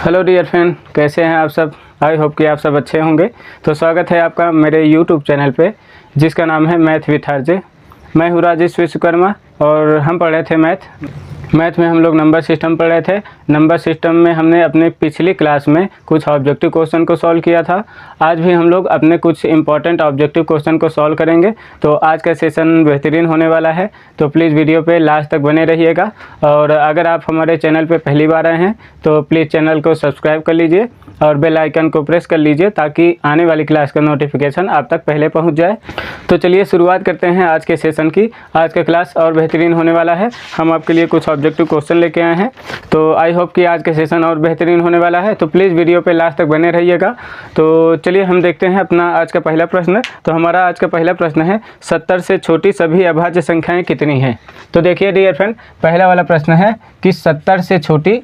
Hello dear friend, कैसे हैं आप सब। आई होप कि आप सब अच्छे होंगे। तो स्वागत है आपका मेरे यूट्यूब चैनल पे, जिसका नाम है मैथ विथ आरजे। मैं हूँ राजेश विश्वकर्मा और हम पढ़ रहे थे मैथ में हम लोग नंबर सिस्टम पढ़ रहे थे। नंबर सिस्टम में हमने अपने पिछली क्लास में कुछ ऑब्जेक्टिव क्वेश्चन को सॉल्व किया था। आज भी हम लोग अपने कुछ इंपॉर्टेंट ऑब्जेक्टिव क्वेश्चन को सॉल्व करेंगे। तो आज का सेशन बेहतरीन होने वाला है, तो प्लीज़ वीडियो पे लास्ट तक बने रहिएगा। और अगर आप हमारे चैनल पे पहली बार आए हैं तो प्लीज़ चैनल को सब्सक्राइब कर लीजिए और बेल आइकन को प्रेस कर लीजिए, ताकि आने वाली क्लास का नोटिफिकेशन आप तक पहले पहुंच जाए। तो चलिए शुरुआत करते हैं आज के सेशन की। आज का क्लास और बेहतरीन होने वाला है। हम आपके लिए कुछ ऑब्जेक्टिव क्वेश्चन लेके आए हैं, तो आई होप कि आज का सेशन और बेहतरीन होने वाला है। तो प्लीज़ वीडियो पे लास्ट तक बने रहिएगा। तो चलिए हम देखते हैं अपना आज का पहला प्रश्न। तो हमारा आज का पहला प्रश्न है 70 से छोटी सभी अभाज्य संख्याएँ कितनी हैं। तो देखिए डियर फ्रेंड, पहला वाला प्रश्न है कि 70 से छोटी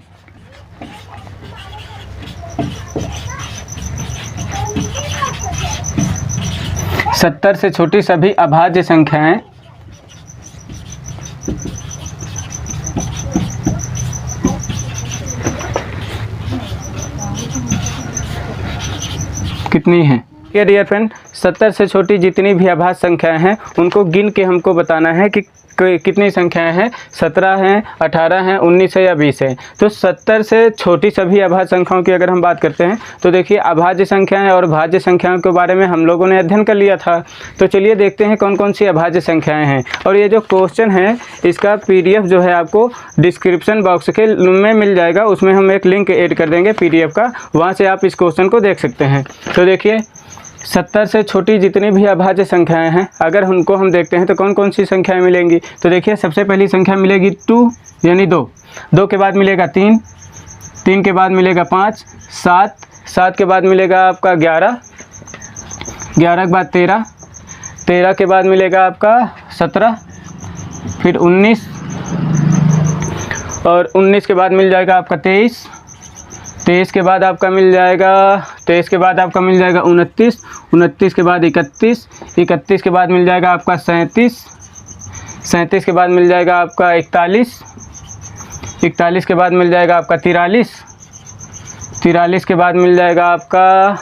सभी अभाज्य संख्याएं कितनी हैं। ये डियर फ्रेंड, 70 से छोटी जितनी भी अभाज्य संख्याएं हैं उनको गिन के हमको बताना है कि कितनी संख्याएं हैं। 17 हैं, 18 हैं, 19 है या 20 है। तो 70 से छोटी सभी अभाज्य संख्याओं की अगर हम बात करते हैं तो देखिए अभाज्य संख्याएं और भाज्य संख्याओं के बारे में हम लोगों ने अध्ययन कर लिया था। तो चलिए देखते हैं कौन कौन सी अभाज्य संख्याएं हैं। और ये जो क्वेश्चन है इसका PDF जो है आपको डिस्क्रिप्शन बॉक्स के में मिल जाएगा। उसमें हम एक लिंक ऐड कर देंगे PDF का, वहाँ से आप इस क्वेश्चन को देख सकते हैं। तो देखिए 70 से छोटी जितनी भी अभाज्य संख्याएं हैं, अगर उनको हम देखते हैं तो कौन कौन सी संख्याएं मिलेंगी। तो देखिए सबसे पहली संख्या मिलेगी 2 यानी 2 के बाद मिलेगा 3 के बाद मिलेगा 5, 7 के बाद मिलेगा आपका 11 के बाद 13 के बाद मिलेगा आपका 17, फिर 19 और 19 के बाद मिल जाएगा आपका 23 के बाद आपका मिल जाएगा 29 के बाद 31 के बाद मिल जाएगा आपका 37 के बाद मिल जाएगा आपका 41 के बाद मिल जाएगा आपका 43 के बाद मिल जाएगा आपका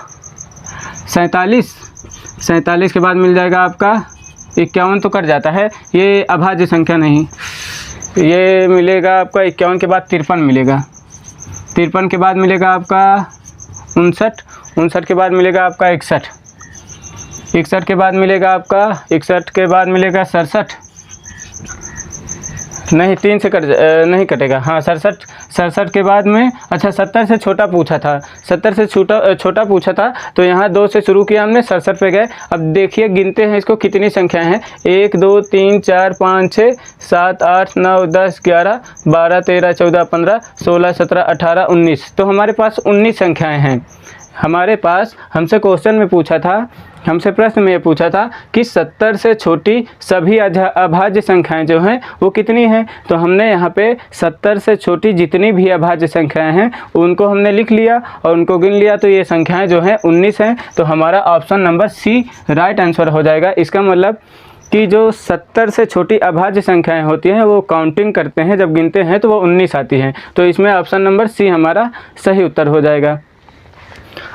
47 के बाद मिल जाएगा आपका 51। तो कट जाता है, ये अभाज्य संख्या नहीं। ये मिलेगा आपका 51 के बाद 53 मिलेगा, 53 के बाद मिलेगा आपका 59 के बाद मिलेगा आपका 61 के बाद मिलेगा आपका 67 नहीं, 3 से नहीं कटेगा। हाँ 67 के बाद में, अच्छा 70 से छोटा पूछा था, 70 से छोटा पूछा था तो यहाँ 2 से शुरू किया हमने, 67 पे गए। अब देखिए गिनते हैं इसको कितनी संख्याएं हैं। 1 2 3 4 5 6 7 8 9 10 11 12 13 14 15 16 17 18 19। तो हमारे पास 19 संख्याएं हैं। हमसे क्वेश्चन में पूछा था, हमसे प्रश्न में ये पूछा था कि 70 से छोटी सभी अभाज्य संख्याएं जो हैं वो कितनी हैं। तो हमने यहाँ पे 70 से छोटी जितनी भी अभाज्य संख्याएं हैं उनको हमने लिख लिया और उनको गिन लिया। तो ये संख्याएं जो हैं 19 हैं। तो हमारा option number C right answer हो जाएगा। इसका मतलब कि जो 70 से छोटी अभाज्य संख्याएं होती हैं वो काउंटिंग करते हैं, जब गिनते हैं तो वो 19 आती हैं। तो इसमें ऑप्शन नंबर C हमारा सही उत्तर हो जाएगा।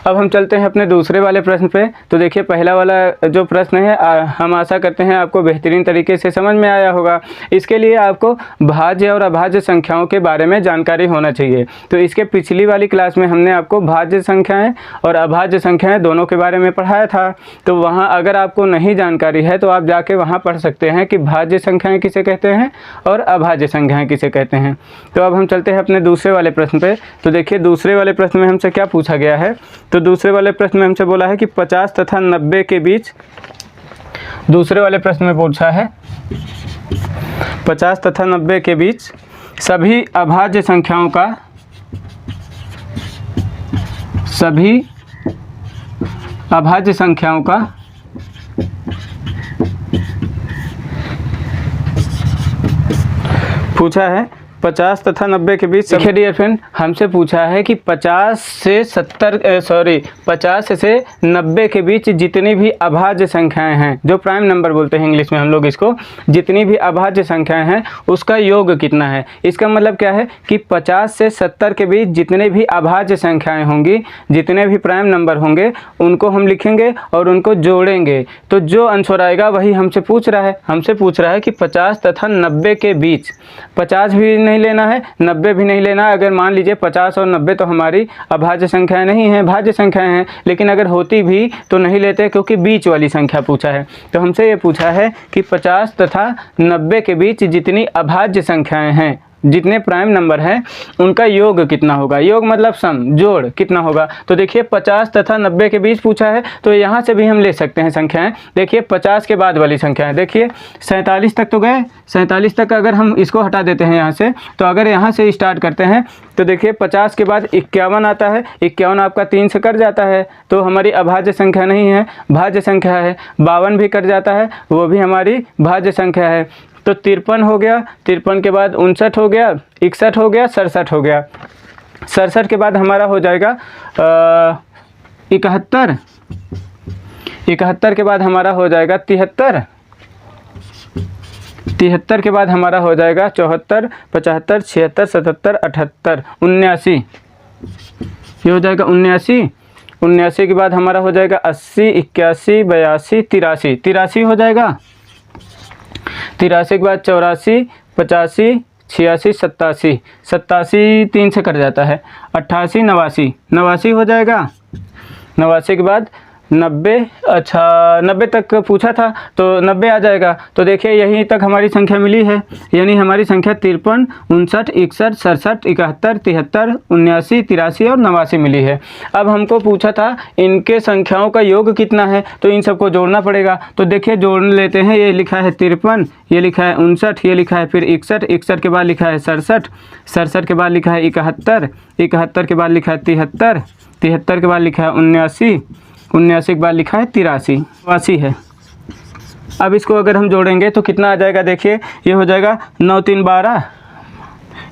अब हम चलते हैं अपने दूसरे वाले प्रश्न पे। तो देखिए पहला वाला जो प्रश्न है हम आशा करते हैं आपको बेहतरीन तरीके से समझ में आया होगा। इसके लिए आपको भाज्य और अभाज्य संख्याओं के बारे में जानकारी होना चाहिए। तो इसके पिछली वाली क्लास में हमने आपको भाज्य संख्याएं और अभाज्य संख्याएं दोनों के बारे में पढ़ाया था। तो वहाँ अगर आपको नहीं जानकारी है तो आप जाके वहाँ पढ़ सकते हैं कि भाज्य संख्याएँ किसे कहते हैं और अभाज्य संख्याएँ किसे कहते हैं। तो अब हम चलते हैं अपने दूसरे वाले प्रश्न पे। तो देखिए दूसरे वाले प्रश्न में हमसे क्या पूछा गया है। तो दूसरे वाले प्रश्न में हमसे बोला है कि 50 तथा 90 के बीच, दूसरे वाले प्रश्न में पूछा है 50 तथा 90 के बीच सभी अभाज्य संख्याओं का पूछा है 50 तथा 90 के बीच। देखिए डियर फ्रेंड, हमसे पूछा है कि 50 से 90 के बीच जितनी भी अभाज्य संख्याएं हैं, जो प्राइम नंबर बोलते हैं इंग्लिश में हम लोग इसको, जितनी भी अभाज्य संख्याएं हैं उसका योग कितना है। इसका मतलब क्या है कि 50 से 70 के बीच जितने भी अभाज्य संख्याएं होंगी, जितने भी प्राइम नंबर होंगे, उनको हम लिखेंगे और उनको जोड़ेंगे। तो जो आंसर आएगा वही हमसे पूछ रहा है। हमसे पूछ रहा है कि 50 तथा 90 के बीच, 50 भी नहीं लेना है, 90 भी नहीं लेना है। अगर मान लीजिए 50 और 90 तो हमारी अभाज्य संख्याएं नहीं हैं, भाज्य संख्याएं हैं, लेकिन अगर होती भी तो नहीं लेते क्योंकि बीच वाली संख्या पूछा है। तो हमसे ये पूछा है कि 50 तथा 90 के बीच जितनी अभाज्य संख्याएं हैं, जितने प्राइम नंबर हैं, उनका योग कितना होगा। योग मतलब सम, जोड़ कितना होगा। तो देखिए 50 तथा 90 के बीच पूछा है, तो यहाँ से भी हम ले सकते हैं संख्याएं। देखिए 50 के बाद वाली संख्याएं, देखिए 47 तक तो गए, 47 तक अगर हम इसको हटा देते हैं यहाँ से, तो अगर यहाँ से स्टार्ट करते हैं तो देखिए 50 के बाद 51 आता है, 51 आपका 3 से कट जाता है, तो हमारी अभाज्य संख्या नहीं है, भाज्य संख्या है। 52 भी कट जाता है, वो भी हमारी भाज्य संख्या है। तो 53 हो गया, 53 के बाद 59 हो गया, 61 हो गया, 67 हो गया। 67 के बाद हमारा हो जाएगा 71, 71 के बाद हमारा हो जाएगा 73, 73 के बाद हमारा हो जाएगा 74, 75, 76, 77, 78, 79, ये हो जाएगा 79। 79 के बाद हमारा हो जाएगा 80, 81, 82, 83, 83 हो जाएगा। 83 के बाद 84, 85, 86, 87, 87 3 से कट जाता है, 88, 89, 89 हो जाएगा। 89 के बाद 90, अच्छा 90 तक पूछा था तो 90 आ जाएगा। तो देखिए यहीं तक हमारी संख्या मिली है, यानी हमारी संख्या 53, 59, 61, 67, 71, 73, 79, 83 और 89 मिली है। अब हमको पूछा था इनके संख्याओं का योग कितना है, तो इन सबको जोड़ना पड़ेगा। तो देखिए जोड़ लेते हैं। ये लिखा है 53, ये लिखा है 59, ये लिखा है फिर 61, 61 के बाद लिखा है 67, 67 के बाद लिखा है 71, 71 के बाद लिखा है 73, 73 के बाद लिखा है 79, 79 के बाद लिखा है 83, 82 है। अब इसको अगर हम जोड़ेंगे तो कितना आ जाएगा, देखिए ये हो जाएगा 9 3 12,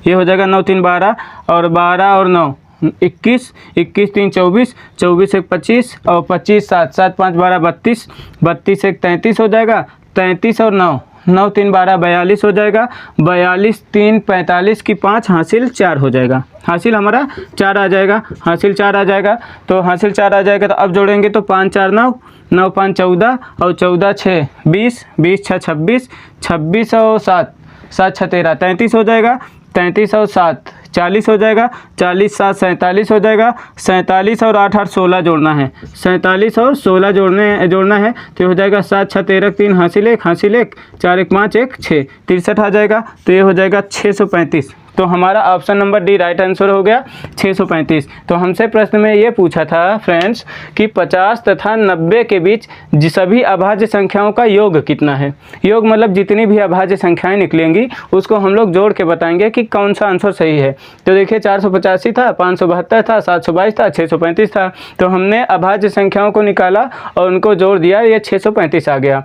ये हो जाएगा 9 3 12 और 12 और 9 21, 21 3 24, 24 1 25 और 25 7, 7 5 12 32, 32 1 33 हो जाएगा। 33 और 9, 9 3 12 42 हो जाएगा। 42 3 45 की 5 हासिल 4 हो जाएगा। हासिल हमारा 4 आ जाएगा, हासिल 4 आ जाएगा। तो हासिल 4 आ जाएगा, तो अब जोड़ेंगे तो 5 4 9, 9 5 14 और 14 6 20, 20 6 26, 26 और 7, 7 6 13, 33 हो जाएगा। 33 और 7 40 हो जाएगा। 40 7 47 हो जाएगा। 47 और 8 8 16 जोड़ना है। 47 और 16 जोड़ना है तो हो जाएगा 7 6 13 3 हासिल 1 4 1 5 1 6 63 आ जाएगा। तो ये हो जाएगा 635। तो हमारा option number D right answer हो गया 635। तो हमसे प्रश्न में ये पूछा था फ्रेंड्स कि 50 तथा 90 के बीच सभी अभाज्य संख्याओं का योग कितना है। योग मतलब जितनी भी अभाज्य संख्याएं निकलेंगी उसको हम लोग जोड़ के बताएंगे कि कौन सा आंसर सही है। तो देखिए 485 था, 572 था, 722 था, 635 था। तो हमने अभाज्य संख्याओं को निकाला और उनको जोड़ दिया, ये 635 आ गया।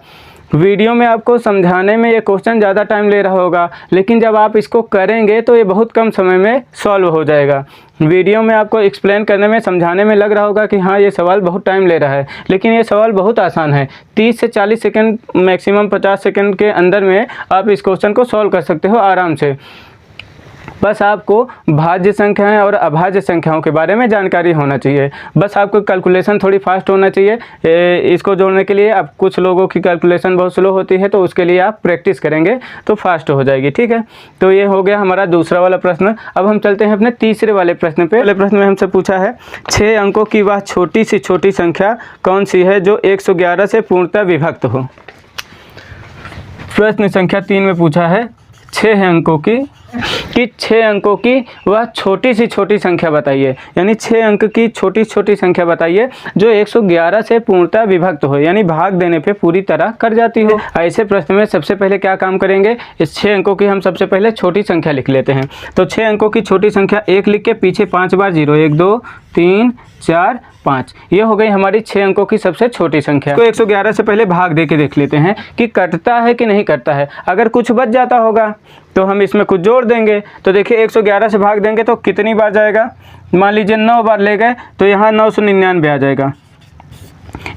वीडियो में आपको समझाने में ये क्वेश्चन ज़्यादा टाइम ले रहा होगा, लेकिन जब आप इसको करेंगे तो ये बहुत कम समय में सॉल्व हो जाएगा। वीडियो में आपको एक्सप्लेन करने में समझाने में लग रहा होगा कि हाँ ये सवाल बहुत टाइम ले रहा है, लेकिन ये सवाल बहुत आसान है। 30 से 40 सेकंड मैक्सिमम 50 सेकंड के अंदर में आप इस क्वेश्चन को सॉल्व कर सकते हो आराम से। बस आपको भाज्य संख्याएं और अभाज्य संख्याओं के बारे में जानकारी होना चाहिए। बस आपको कैलकुलेशन थोड़ी फास्ट होना चाहिए। इसको जोड़ने के लिए आप कुछ लोगों की कैलकुलेशन बहुत स्लो होती है, तो उसके लिए आप प्रैक्टिस करेंगे तो फास्ट हो जाएगी। ठीक है, तो ये हो गया हमारा दूसरा वाला प्रश्न। अब हम चलते हैं अपने तीसरे वाले प्रश्न पे। पहले प्रश्न में हमसे पूछा है 6 अंकों की वह छोटी से छोटी संख्या कौन सी है जो 111 से पूर्णतः विभक्त हो। प्रश्न संख्या 3 में पूछा है 6 अंकों की 6 अंकों की वह छोटी सी छोटी संख्या बताइए, यानी 6 अंक की छोटी छोटी संख्या बताइए जो 111 से पूर्णतः विभक्त हो, यानी भाग देने पे पूरी तरह कर जाती हो। ऐसे प्रश्न में सबसे पहले क्या काम करेंगे, इस 6 अंकों की हम सबसे पहले छोटी संख्या लिख लेते हैं। तो 6 अंकों की छोटी संख्या 1 लिख के पीछे 5 बार 0, 1 2 3 4 5। ये हो गई हमारी 6 अंकों की सबसे छोटी संख्या। तो 111 से पहले भाग दे के देख लेते हैं कि कटता है कि नहीं कटता है। अगर कुछ बच जाता होगा तो हम इसमें कुछ जोड़ देंगे। तो देखिए 111 से भाग देंगे तो कितनी बार जाएगा, मान लीजिए 9 बार ले गए तो यहाँ 999 आ जाएगा।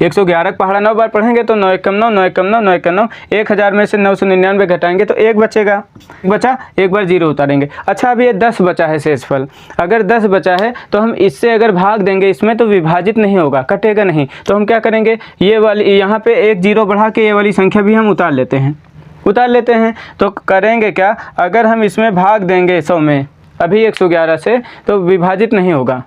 111 का पहाड़ा 9 बार पढ़ेंगे तो 9 एकम 9, 9 एकम 9, 9 एकम 9, 1000 में से 999 घटाएंगे तो 1 बचेगा, बचा, एक बार 0 उतारेंगे। अच्छा अब ये 10 बचा है शेषफल। अगर 10 बचा है तो हम इससे अगर भाग देंगे इसमें तो विभाजित नहीं होगा, कटेगा नहीं। तो हम क्या करेंगे, ये वाली यहाँ पे एक 0 बढ़ा के ये वाली संख्या भी हम उतार लेते हैं। तो करेंगे क्या, अगर हम इसमें भाग देंगे 100 में अभी 111 से तो विभाजित नहीं होगा,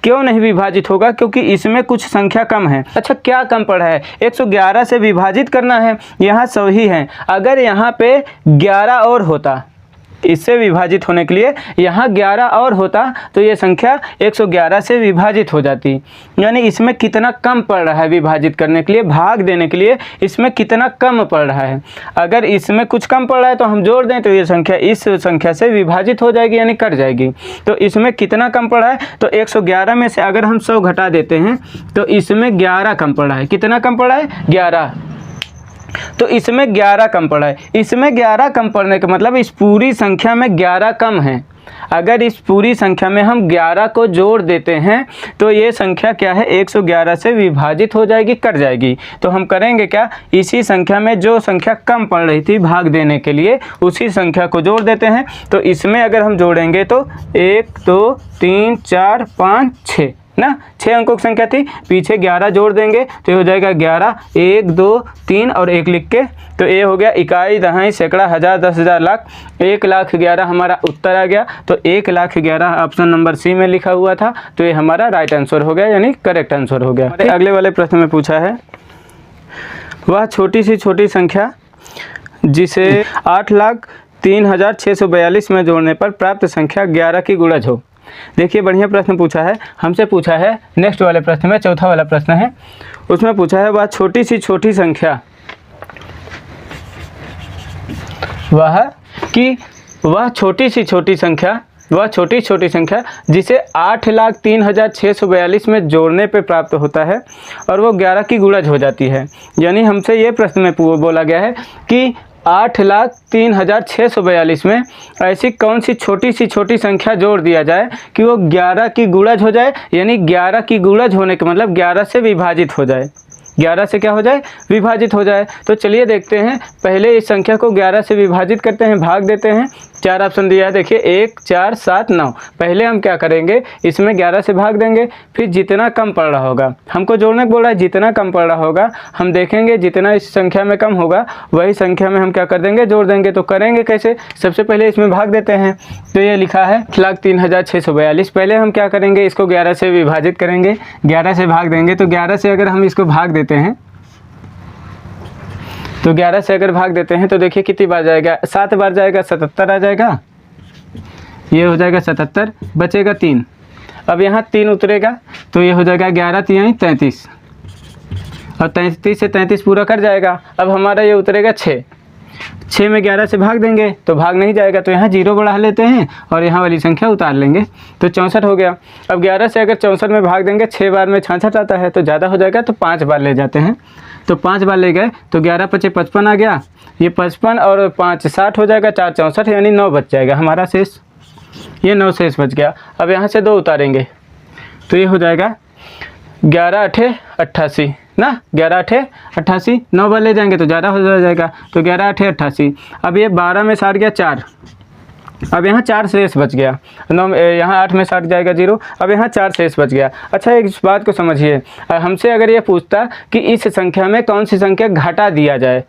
क्यों नहीं विभाजित होगा, क्योंकि इसमें कुछ संख्या कम है। अच्छा क्या कम पड़ा है, 111 से विभाजित करना है, यहाँ 100 ही है। अगर यहाँ पे 11 और होता, इससे विभाजित होने के लिए यहाँ 11 और होता तो ये संख्या 111 से विभाजित हो जाती। यानी इसमें कितना कम पड़ रहा है विभाजित करने के लिए, भाग देने के लिए इसमें कितना कम पड़ रहा है। अगर इसमें कुछ कम पड़ रहा है तो हम जोड़ दें तो ये संख्या इस संख्या से विभाजित हो जाएगी, यानी कट जाएगी। तो इसमें कितना कम पड़ा है, तो 111 में से अगर हम 100 घटा देते हैं तो इसमें 11 कम पड़ा है। कितना कम पड़ा है, 11। तो इसमें 11 कम पड़ा है। इसमें 11 कम पड़ने का मतलब इस पूरी संख्या में 11 कम है। अगर इस पूरी संख्या में हम 11 को जोड़ देते हैं तो ये संख्या क्या है, 111 से विभाजित हो जाएगी, कट जाएगी। तो हम करेंगे क्या, इसी संख्या में जो संख्या कम पड़ रही थी भाग देने के लिए उसी संख्या को जोड़ देते हैं। तो इसमें अगर हम जोड़ेंगे तो 1 2 3 4 5 6 ना, 6 अंकों की संख्या थी, पीछे 11 जोड़ देंगे तो ये हो जाएगा 11, 1 2 3 और 1 लिख के, तो ये हो गया इकाई, दहाई, सैकड़ा, हज़ार, 10,000, लाख। 1,11,000 हमारा उत्तर आ गया। तो 1,11,000 ऑप्शन नंबर सी में लिखा हुआ था, तो ये हमारा राइट आंसर हो गया, यानी करेक्ट आंसर हो गया। अगले वाले प्रश्न में पूछा है, वह छोटी सी छोटी संख्या जिसे 8,03,642 में जोड़ने पर प्राप्त संख्या 11 की गुणज हो। देखिए बढ़िया प्रश्न पूछा है, हमसे पूछा है नेक्स्ट वाले प्रश्न में, चौथा वाला प्रश्न है, उसमें पूछा है वह छोटी सी छोटी संख्या, वह छोटी छोटी संख्या जिसे 8,03,642 में जोड़ने पे प्राप्त होता है और वो 11 की गुणज हो जाती है। यानी हमसे ये प्रश्न में बोला गया है कि 8,03,642 में ऐसी कौन सी छोटी संख्या जोड़ दिया जाए कि वो 11 की गुणज हो जाए, यानी 11 की गुणज होने का मतलब 11 से विभाजित हो जाए, 11 से क्या हो जाए, विभाजित हो जाए। तो चलिए देखते हैं, पहले इस संख्या को 11 से विभाजित करते हैं, भाग देते हैं। 4 ऑप्शन दिया है, देखिए 1 4 7 9। पहले हम क्या करेंगे, इसमें 11 से भाग देंगे, फिर जितना कम पड़ रहा होगा, हमको जोड़ने को बोला है, जितना कम पड़ रहा होगा हम देखेंगे, जितना इस संख्या में कम होगा वही संख्या में हम क्या कर देंगे, जोड़ देंगे। तो करेंगे कैसे, सबसे पहले इसमें भाग देते हैं। तो ये लिखा है 8,03,642, पहले हम क्या करेंगे, इसको 11 से विभाजित करेंगे, 11 से भाग देंगे। तो 11 से अगर हम इसको भाग देते हैं तो 11 से अगर भाग देते हैं तो देखिए कितनी बार जाएगा, 7 बार जाएगा, 77 आ जाएगा, ये हो जाएगा 77, बचेगा 3। अब यहाँ 3 उतरेगा तो ये हो जाएगा 11 3 33, और 33 से 33 पूरा कर जाएगा। अब हमारा ये उतरेगा 6 में 11 से भाग देंगे तो भाग नहीं जाएगा, तो यहाँ 0 बढ़ा लेते हैं और यहाँ वाली संख्या उतार लेंगे, तो 64 हो गया। अब 11 से अगर 64 में भाग देंगे, 6 बार में 66 आता है तो ज़्यादा हो जाएगा, तो 5 बार ले जाते हैं। तो 5 बार ले गए तो 11 × 5 = 55 आ गया, ये 55 और 5 60 हो जाएगा, 4 64, यानी 9 बच जाएगा हमारा शेष, ये 9 शेष बच गया। अब यहाँ से 2 उतारेंगे तो ये हो जाएगा 11 8 88 ना, 11 8 88, 9 बार ले जाएंगे तो ज़्यादा हो जाएगा, तो 11 8 88। अब ये 12 में 60 गया 4, अब यहाँ 4 शेष बच गया, 9 यहाँ 8 में 60 जाएगा 0, अब यहाँ 4 शेष बच गया। अच्छा एक इस बात को समझिए, हमसे अगर ये पूछता कि इस संख्या में कौन सी संख्या घटा दिया जाए,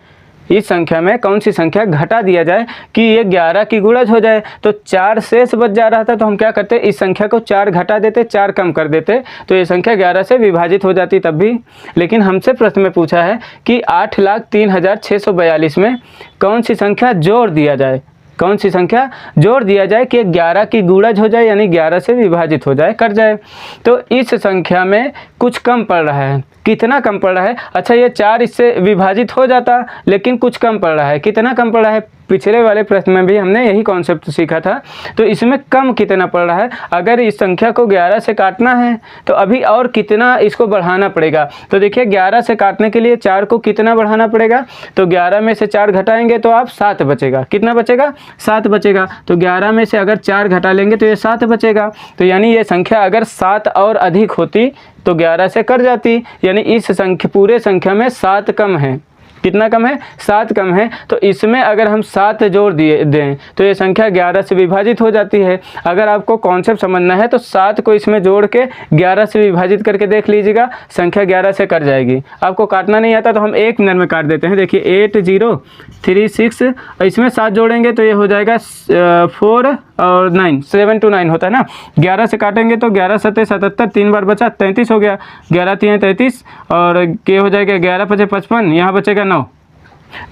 इस संख्या में कौन सी संख्या घटा दिया जाए कि ये 11 की गुणज हो जाए, तो 4 शेष बच जा रहा था, तो हम क्या करते, इस संख्या को 4 घटा देते, 4 कम कर देते, तो ये संख्या 11 से विभाजित हो जाती तब भी। लेकिन हमसे प्रश्न में पूछा है कि 8,03,642 में कौन सी संख्या जोड़ दिया जाए, कौन सी संख्या जोड़ दिया जाए कि 11 की गुणज हो जाए, यानी 11 से विभाजित हो जाए, कट जाए। तो इस संख्या में कुछ कम पड़ रहा है, कितना कम पड़ रहा है, अच्छा ये 4 इससे विभाजित हो जाता लेकिन कुछ कम पड़ रहा है, कितना कम पड़ रहा है, पिछले वाले प्रश्न में भी हमने यही कॉन्सेप्ट सीखा था। तो इसमें कम कितना पड़ रहा है, अगर इस संख्या को 11 से काटना है तो अभी और कितना इसको बढ़ाना पड़ेगा। तो देखिए 11 से काटने के लिए 4 को कितना बढ़ाना पड़ेगा, तो 11 में से 4 घटाएंगे तो आप 7 बचेगा। कितना बचेगा, 7 बचेगा। तो 11 में से अगर 4 घटा लेंगे तो ये 7 बचेगा। तो यानी ये संख्या अगर 7 और अधिक होती तो 11 से कट जाती, यानी इस संख्या पूरे संख्या में 7 कम है। कितना कम है, 7 कम है। तो इसमें अगर हम 7 जोड़ दिए दें तो ये संख्या 11 से विभाजित हो जाती है। अगर आपको कॉन्सेप्ट समझना है तो 7 को इसमें जोड़ के 11 से विभाजित करके देख लीजिएगा, संख्या 11 से कट जाएगी। आपको काटना नहीं आता तो हम 1 मिनट में काट देते हैं। देखिए 8036, इसमें 7 जोड़ेंगे तो ये हो जाएगा 4 और 9, 7 to 9 होता है ना। 11 से काटेंगे तो 11 7 77, 3 बार बचा 33 हो गया। 11 3 33 और ये हो जाएगा 11 5 55, यहाँ बचेगा 9,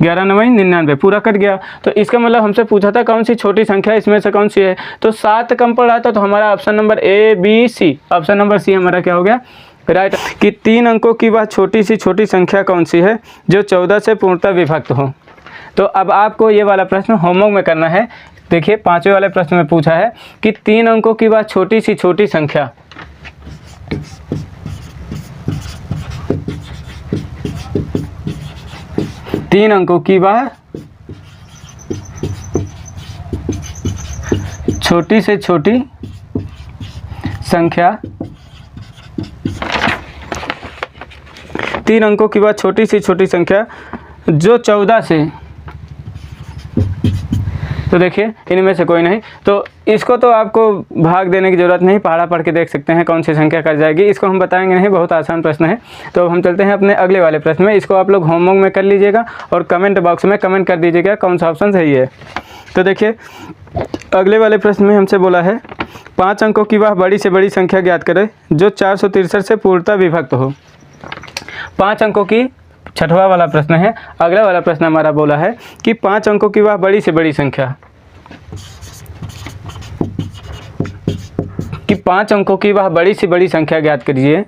11 9 99, पूरा कट गया। तो इसका मतलब हमसे पूछा था कौन सी छोटी संख्या इसमें से कौन सी है, तो 7 कम पड़ रहा था। तो हमारा option number A B C, option number C हमारा क्या हो गया, राइट। कि 3 अंकों की वह छोटी सी छोटी संख्या कौन सी है जो 14 से पूर्णतः विभक्त हो। तो अब आपको ये वाला प्रश्न होमवर्क में करना है। देखिए 5वें वाले प्रश्न में पूछा है कि 3 अंकों की वह छोटी सी छोटी संख्या, तीन अंकों की वह छोटी से छोटी संख्या, 3 अंकों की वह छोटी सी छोटी संख्या जो 14 से, तो देखिए इनमें से कोई नहीं। तो इसको तो आपको भाग देने की ज़रूरत नहीं, पहाड़ा पढ़ के देख सकते हैं कौन सी संख्या कर जाएगी। इसको हम बताएंगे नहीं, बहुत आसान प्रश्न है। तो हम चलते हैं अपने अगले वाले प्रश्न में। इसको आप लोग होमवर्क में कर लीजिएगा और कमेंट बॉक्स में कमेंट कर दीजिएगा कौन सा ऑप्शन सही है। तो देखिए अगले वाले प्रश्न में हमसे बोला है 5 अंकों की वह बड़ी से बड़ी संख्या ज्ञात करें जो 463 से पूर्णतः विभक्त हो। 5 अंकों की, 6वां वाला प्रश्न है। अगला वाला प्रश्न हमारा बोला है कि 5 अंकों की वह बड़ी से बड़ी संख्या, कि 5 अंकों की वह बड़ी से बड़ी संख्या ज्ञात करिए,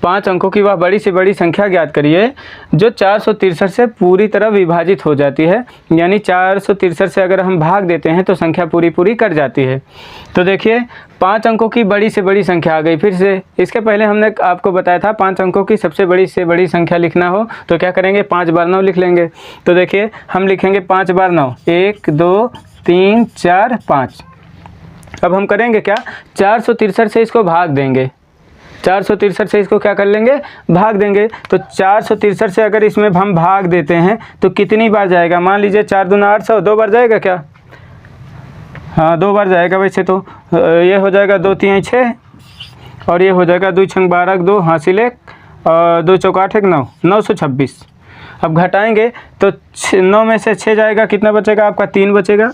5 अंकों की वह बड़ी से बड़ी संख्या ज्ञात करिए जो 463 से पूरी तरह विभाजित हो जाती है। यानी 463 से अगर हम भाग देते हैं तो संख्या पूरी पूरी कट जाती है। तो देखिए 5 अंकों की बड़ी से बड़ी संख्या आ गई फिर से। इसके पहले हमने आपको बताया था 5 अंकों की सबसे बड़ी से बड़ी संख्या लिखना हो तो क्या करेंगे, 5 बार 9 लिख लेंगे। तो देखिए हम लिखेंगे 5 बार 9, 1 2 3 4 5। अब हम करेंगे क्या, 463 से इसको भाग देंगे, 463 से इसको क्या कर लेंगे, भाग देंगे। तो 463 से अगर इसमें हम भाग देते हैं तो कितनी बार जाएगा, मान लीजिए 4 दूना 800, 2 बार जाएगा क्या, हाँ 2 बार जाएगा। वैसे तो ये हो जाएगा 2 3 6 और ये हो जाएगा 2 6 12 2 हासिल 1 और 2 चौका 8 1 9, 926। अब घटाएंगे तो 9 में से 6 जाएगा, कितना बचेगा आपका, 3 बचेगा।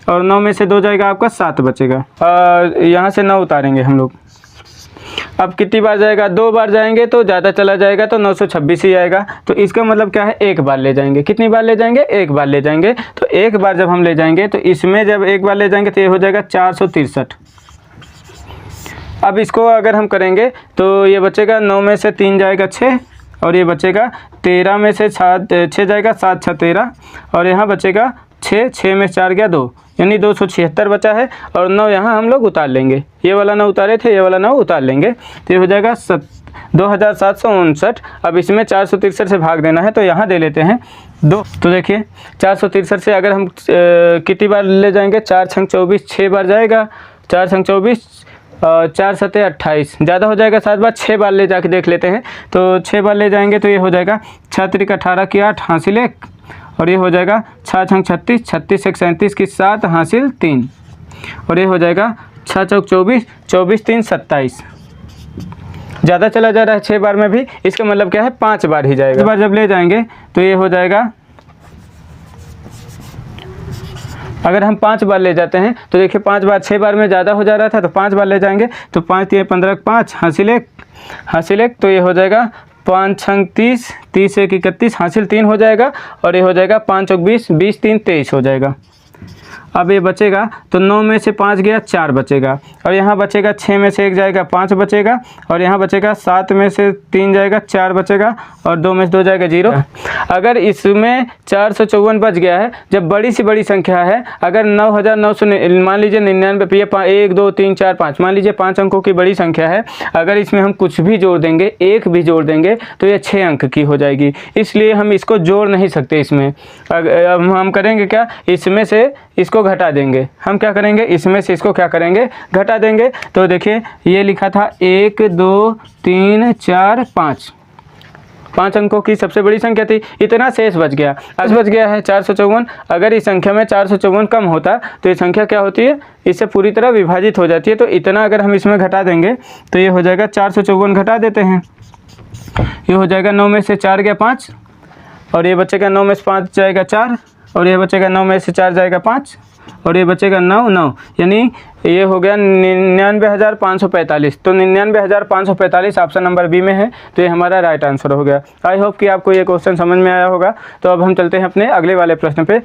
और 9 में से 2 जाएगा आपका, 7 बचेगा। यहाँ से 9 उतारेंगे हम लोग। अब कितनी बार जाएगा, 2 बार जाएंगे तो ज़्यादा चला जाएगा तो 926 ही आएगा। तो इसका मतलब क्या है, 1 बार ले जाएंगे। कितनी बार ले जाएंगे, 1 बार ले जाएंगे। तो 1 बार जब हम ले जाएंगे तो इसमें जब 1 बार ले जाएंगे तो ये हो जाएगा 463। अब इसको अगर हम करेंगे तो ये बचेगा 9 में से 3 जाएगा 6 और ये बचेगा 13 में से 6 जाएगा, 7 6 13 और यहाँ बचेगा 6 में 4 गया 2, यानी 276 बचा है। और 9 यहाँ हम लोग उतार लेंगे, ये वाला 9 उतारे थे, ये वाला 9 उतार लेंगे तो ये हो जाएगा 2759। अब इसमें 463 से भाग देना है तो यहाँ दे लेते हैं 2। तो देखिए 463 से अगर हम कितनी बार ले जाएंगे, 4 6 24, 6 बार जाएगा, 4 6 24 4 7 28, ज़्यादा हो जाएगा 7 बार, 6 बार ले जाके देख लेते हैं। तो 6 बार ले जाएंगे तो ये हो जाएगा 6 3 18 की 8 हासिल 1 और ये हो जाएगा 6 6 36, 36 1 37 की 7 हासिल 3 और ये हो जाएगा 6 चौक 24, 24 3 27। ज़्यादा चला जा रहा है 6 बार में भी, इसका मतलब क्या है 5 बार ही जाएगा। 5 बार जब ले जाएंगे तो ये हो जाएगा, अगर हम 5 बार ले जाते हैं तो देखिए 5 बार 6 बार में ज़्यादा हो जा रहा था तो 5 बार ले जाएंगे तो 5 3 15 5 हासिल 1 तो ये हो जाएगा 5 6 30, 30 1 31 हासिल 3 हो जाएगा और ये हो जाएगा 5 चौक 20, 20 3 23 हो जाएगा। अब ये बचेगा तो 9 में से 5 गया 4 बचेगा, और यहाँ बचेगा 6 में से 1 जाएगा 5 बचेगा, और यहाँ बचेगा 7 में से 3 जाएगा 4 बचेगा, और 2 में से 2 जाएगा 0। अगर इसमें 454 बच गया है, जब बड़ी सी बड़ी संख्या है, अगर 9900 मान लीजिए 99 ये 1 2 3 4 5 मान लीजिए 5 अंकों की बड़ी संख्या है, अगर इसमें हम कुछ भी जोड़ देंगे, एक भी जोड़ देंगे तो ये 6 अंक की हो जाएगी, इसलिए हम इसको जोड़ नहीं सकते इसमें। अब हम करेंगे क्या, इसमें से इसको घटा देंगे। हम क्या करेंगे, इसमें से इसको क्या करेंगे, घटा देंगे। तो देखिए ये लिखा था 1 2 3 4 5 अंकों की सबसे बड़ी संख्या थी, इतना शेष बच गया। आज बच गया है 454। अगर इस संख्या में 454 कम होता तो ये संख्या क्या होती है, इससे पूरी तरह विभाजित हो जाती है। तो इतना अगर हम इसमें घटा देंगे तो ये हो जाएगा 454 घटा देते हैं, ये हो जाएगा 9 में से 4 गया 5, और ये बचेगा 9 में से 5 जाएगा 4, और ये बचेगा 9 में से 4 जाएगा 5, और ये बचेगा 9, यानी ये हो गया 99,545। तो 99,545 ऑप्शन नंबर बी में है, तो ये हमारा राइट आंसर हो गया। आई होप कि आपको ये क्वेश्चन समझ में आया होगा। तो अब हम चलते हैं अपने अगले वाले प्रश्न पे।